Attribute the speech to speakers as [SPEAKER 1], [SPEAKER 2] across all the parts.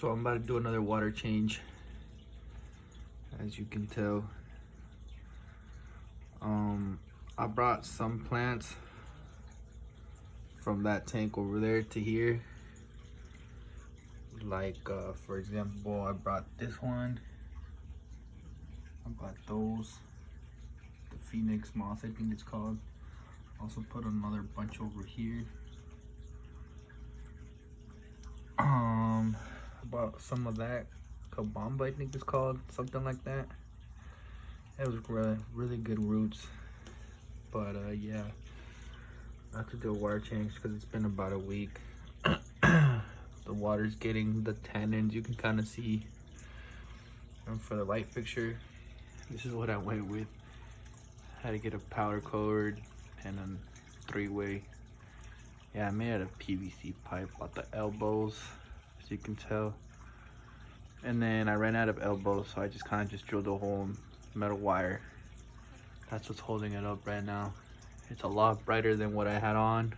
[SPEAKER 1] So I'm about to do another water change. As you can tell, I brought some plants from that tank over there to here. Like for example, I brought this one. I brought those, the Phoenix moss, I think it's called. Also put another bunch over here. About some of that Kabamba, I think it's called, something like that. It was really good roots. But yeah, I have to do a water change because it's been about a week. The water's getting the tannins, you can kind of see. And for the light fixture, this is what I went with. I had to get a powder cord and a 3-way. Yeah, I made out of PVC pipe at the elbows, as you can tell. And then I ran out of elbows, so I just kind of just drilled a hole in metal wire. That's what's holding it up right now. It's a lot brighter than what I had on.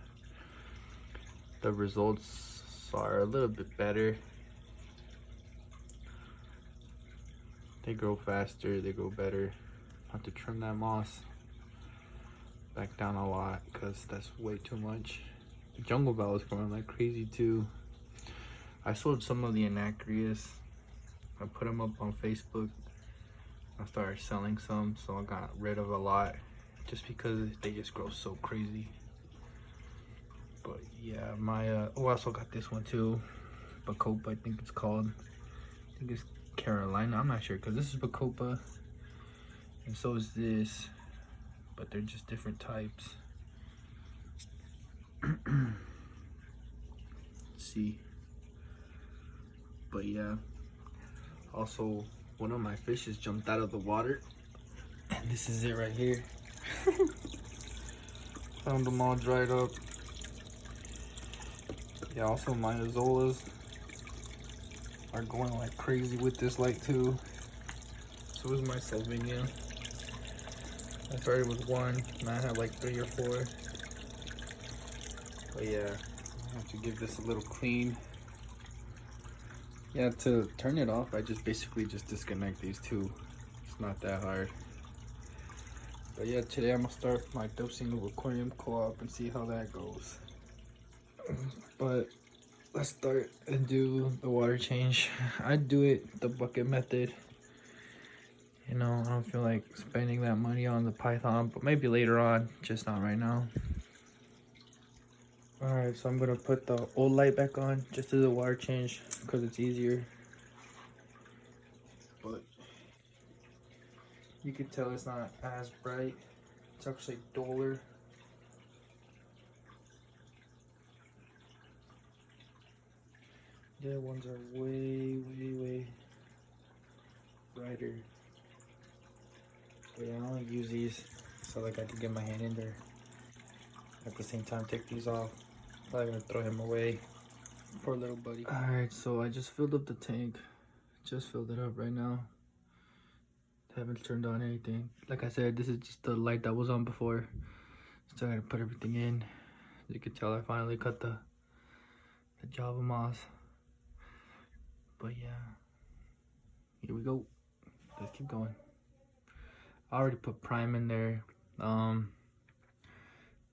[SPEAKER 1] The results are a little bit better. They grow faster, they grow better. I have to trim that moss back down a lot because that's way too much. The jungle bell is growing like crazy too. I sold some of the anacreas. I put them up on Facebook. I started selling some, so I got rid of a lot just because they just grow so crazy. But yeah, my I also got this one too, Bacopa, I think it's called. I think it's Carolina, I'm not sure, because this is Bacopa and so is this, but they're just different types. See, but yeah, also one of my fishes jumped out of the water, and this is it right here. Found them all dried up. Yeah, also my azolas are going like crazy with this light too. So is my Salvinia. I started with one, and I had like 3 or 4. But yeah, I have to give this a little clean. Yeah, to turn it off, I just basically just disconnect these two. It's not that hard. But yeah, today I'm gonna start my dosing of aquarium co-op and see how that goes. But let's start and do the water change. I do it the bucket method. You know, I don't feel like spending that money on the python, but maybe later on, just not right now. Alright, so I'm gonna put the old light back on just to do the water change because it's easier. But you can tell it's not as bright. It's actually duller. The other ones are way brighter. But yeah, I only use these so like I can get my hand in there. At the same time, take these off. Probably gonna throw him away. Poor little buddy. Alright, so I just filled up the tank. Just filled it up right now. Haven't turned on anything. Like I said, this is just the light that was on before. Still gotta put everything in. As you can tell, I finally cut the Java moss. But yeah, here we go. Let's keep going. I already put prime in there.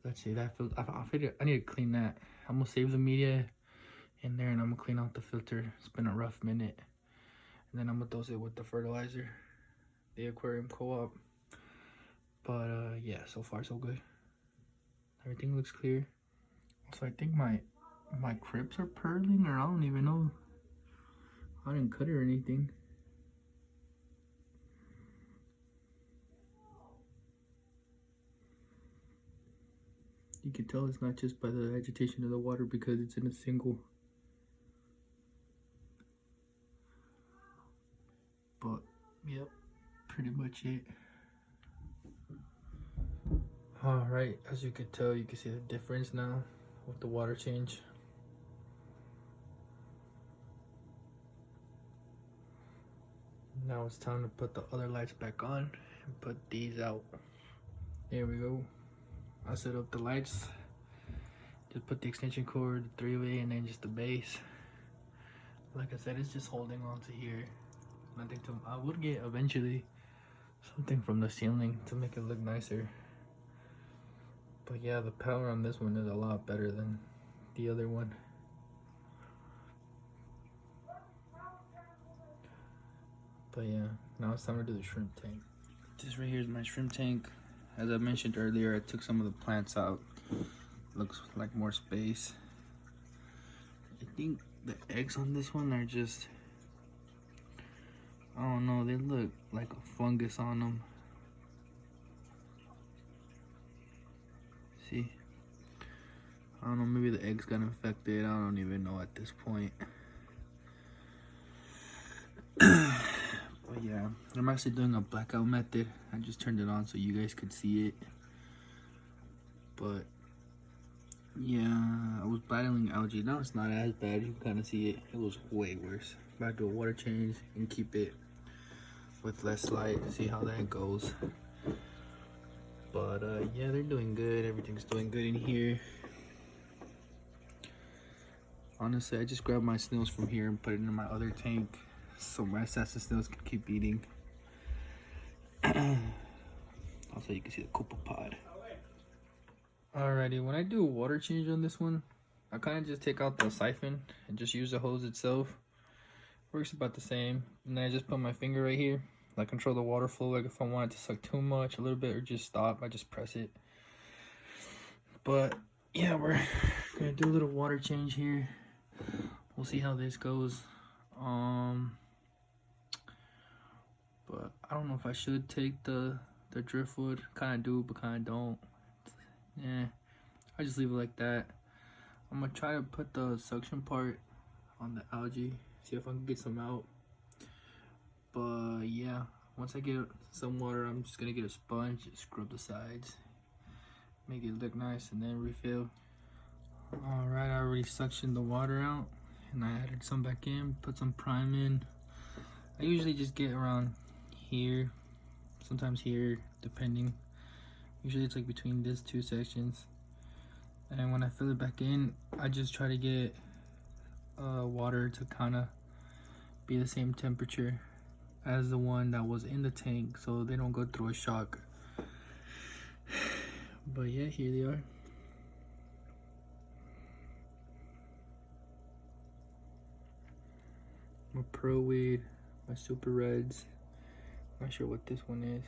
[SPEAKER 1] Let's see, that filter, I need to clean that. I'm gonna save the media in there and I'm gonna clean out the filter. It's been a rough minute. And then I'm gonna dose it with the fertilizer, the aquarium co-op. But yeah, so far so good. Everything looks clear. So I think my crypts are purling, or I don't even know. I didn't cut it or anything. You can tell it's not just by the agitation of the water because it's in a single. But yep, pretty much it. Alright, as you can tell, you can see the difference now with the water change. Now it's time to put the other lights back on and put these out. There we go. I set up the lights. Just put the extension cord, the 3-way, and then just the base. Like I said, it's just holding on to here. Nothing to. I would get eventually something from the ceiling to make it look nicer. But yeah, the power on this one is a lot better than the other one. But yeah, now it's time to do the shrimp tank. This right here is my shrimp tank. As I mentioned earlier, I took some of the plants out. Looks like more space. I think the eggs on this one are just, I don't know, they look like a fungus on them. See? I don't know, maybe the eggs got infected. I don't even know at this point. But yeah, I'm actually doing a blackout method. I just turned it on so you guys could see it. But yeah, I was battling algae. Now it's not as bad. You can kind of see it. It was way worse. About to do a water change and keep it with less light. See how that goes. But yeah, they're doing good. Everything's doing good in here. Honestly, I just grabbed my snails from here and put it in my other tank so my assassin snails can keep eating. Also, you can see the copepod. Alrighty, when I do a water change on this one, I kind of just take out the siphon and just use the hose itself. Works about the same. And then I just put my finger right here. I control the water flow, like if I want it to suck too much, a little bit, or just stop, I just press it. But yeah, we're gonna do a little water change here. We'll see how this goes. But I don't know if I should take the driftwood. Kind of do, but kind of don't. Yeah, I just leave it like that. I'm gonna try to put the suction part on the algae, see if I can get some out. But yeah, once I get some water, I'm just gonna get a sponge, scrub the sides, make it look nice, and then refill. All right, I already suctioned the water out, and I added some back in, put some prime in. I usually just get around here, sometimes here, depending. Usually it's like between these two sections. And when I fill it back in, I just try to get water to kind of be the same temperature as the one that was in the tank, so they don't go through a shock. But yeah, here they are. My Pro Weed, my Super Reds. Not sure what this one is.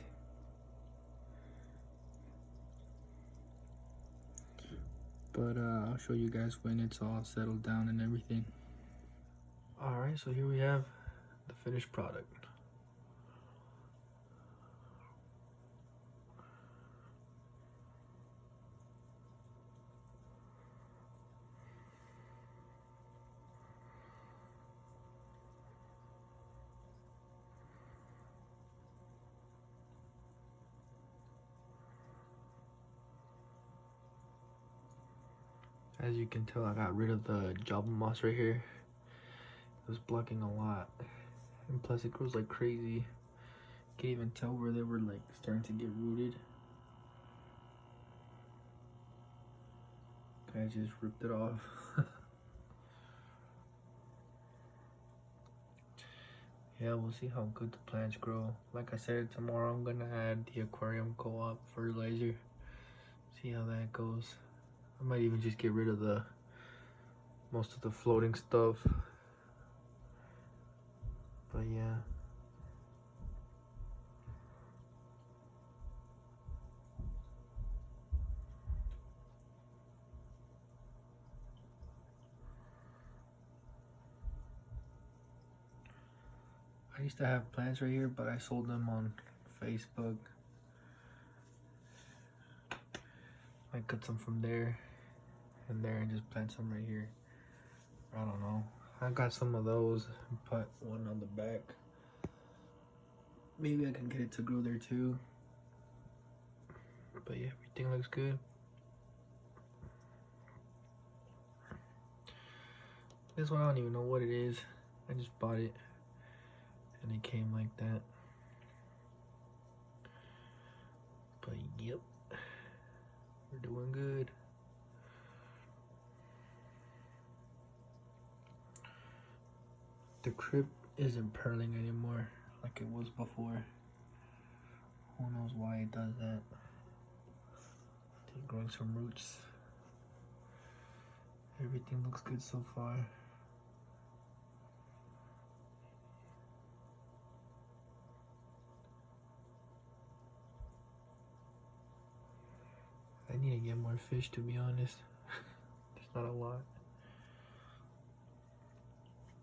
[SPEAKER 1] But I'll show you guys when it's all settled down and everything. Alright, so here we have the finished product. As you can tell, I got rid of the Java moss right here. It was blocking a lot. And plus it grows like crazy. Can't even tell where they were like starting to get rooted. I just ripped it off. Yeah, we'll see how good the plants grow. Like I said, tomorrow I'm gonna add the aquarium co-op fertilizer. See how that goes. I might even just get rid of most of the floating stuff. But yeah. I used to have plants right here, but I sold them on Facebook. I cut some from there and there and just plant some right here. I don't know. I got some of those and put one on the back. Maybe I can get it to grow there too. But yeah, everything looks good. This one I don't even know what it is. I just bought it and it came like that. But yep, we're doing good. The crib isn't purling anymore like it was before. Who knows why it does that? They're growing some roots. Everything looks good so far. I need to get more fish, to be honest. There's not a lot.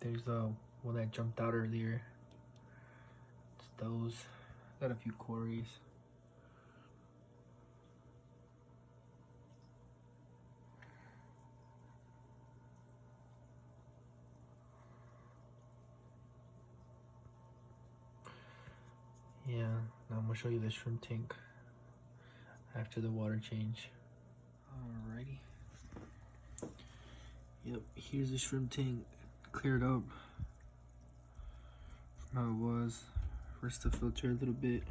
[SPEAKER 1] There's one that jumped out earlier. It's those. Got a few quarries. Yeah, now I'm gonna show you the shrimp tank after the water change. Alrighty. Yep, here's the shrimp tank cleared up from how it was. First, to filter a little bit.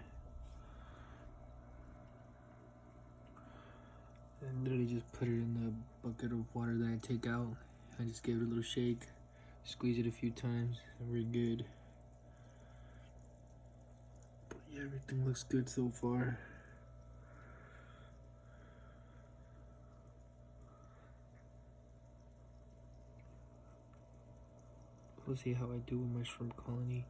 [SPEAKER 1] And literally just put it in the bucket of water that I take out. I just gave it a little shake, squeeze it a few times, and we're good. But yeah, everything looks good so far. We'll see how I do with my shrimp colony.